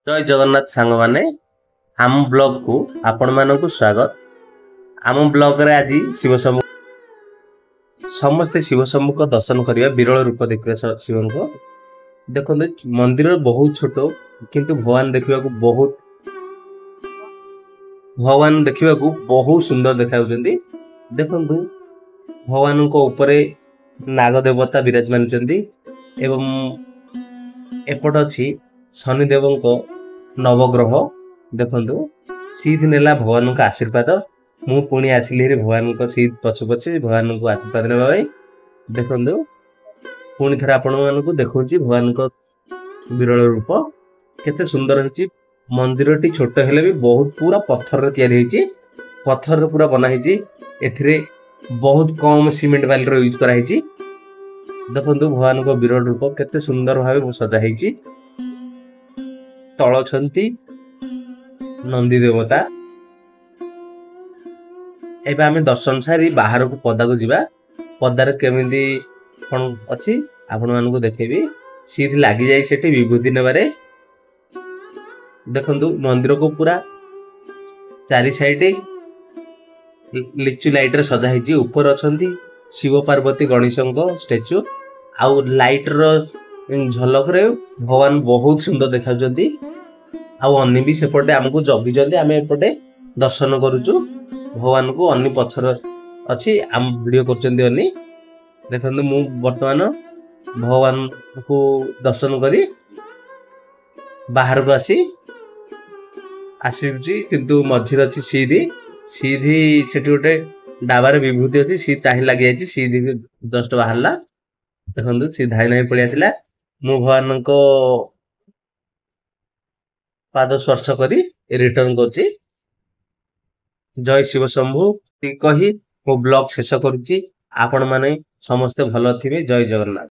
जय जगन्नाथ सांग माने आम ब्लॉग को आपण मानक स्वागत। आम ब्लॉग रे आज शिव शंभु समस्ते शिव शंभु को दर्शन करिया विरल रूप देखिबा शिव को देखो मंदिर बहुत छोट किंतु भगवान देखा बहुत सुंदर देखा देखु भगवान को ऊपर नाग देवता विराजमान एवं एपट अच्छी शनिदेव नवग्रह देखु सीध नेला भगवान का आशीर्वाद मु पुणी आसिली भगवान को सीध पछ पछे भगवान को आशीर्वाद नेबा देखु पुणी थे आपण मानक देखा भगवान को विरल रूप केते सुंदर होची। मंदिर टी छोट हेले भी बहुत पूरा पत्थर तैयारी पत्थर पूरा बनाई एथिरे बहुत कम सीमेंट बाली यूज कराई देखु भगवान को विरल रूप केते सुंदर भाव सजा तल नंदी देवता एबे आमे दर्शन सारी बाहर को पदा को जीवा पदार केमिति कोन अछि आपण मानकु देखेबी सीधी लागी जाई सेठी विभूति नेबारे देखंतु मंदिर को पूरा चारि साइड लिचु लाइट रे सजा हिची ऊपर अछंती शिव पार्वती गणेशंको स्टैच्यू आउ लाइट रो झलक रे भगवान बहुत सुंदर देखा जंती आउ अन्नी भी सेपटे हमको जगी जंती आमे एपटे दर्शन करूचु भगवान को अन्नी पछर अछि हम वीडियो करचंती अन्नी देखंतु मु वर्तमान भगवान को दर्शन करी बाहर को आसी किंतु मझिर अच्छी सीधी सीधी सेठी गोटे डाबार विभूति अच्छी सी ताही लगी जाइए सीधी जस्ट बाहरला देखो सी धाई धाई पलि आसला मु भगवान को पाद स्पर्श करी रिटर्न करछि। जय शिव शंभु कही मो ब्लॉग शेष करुछि। आपण माने समस्ते भलो थिबे। जय जगन्नाथ।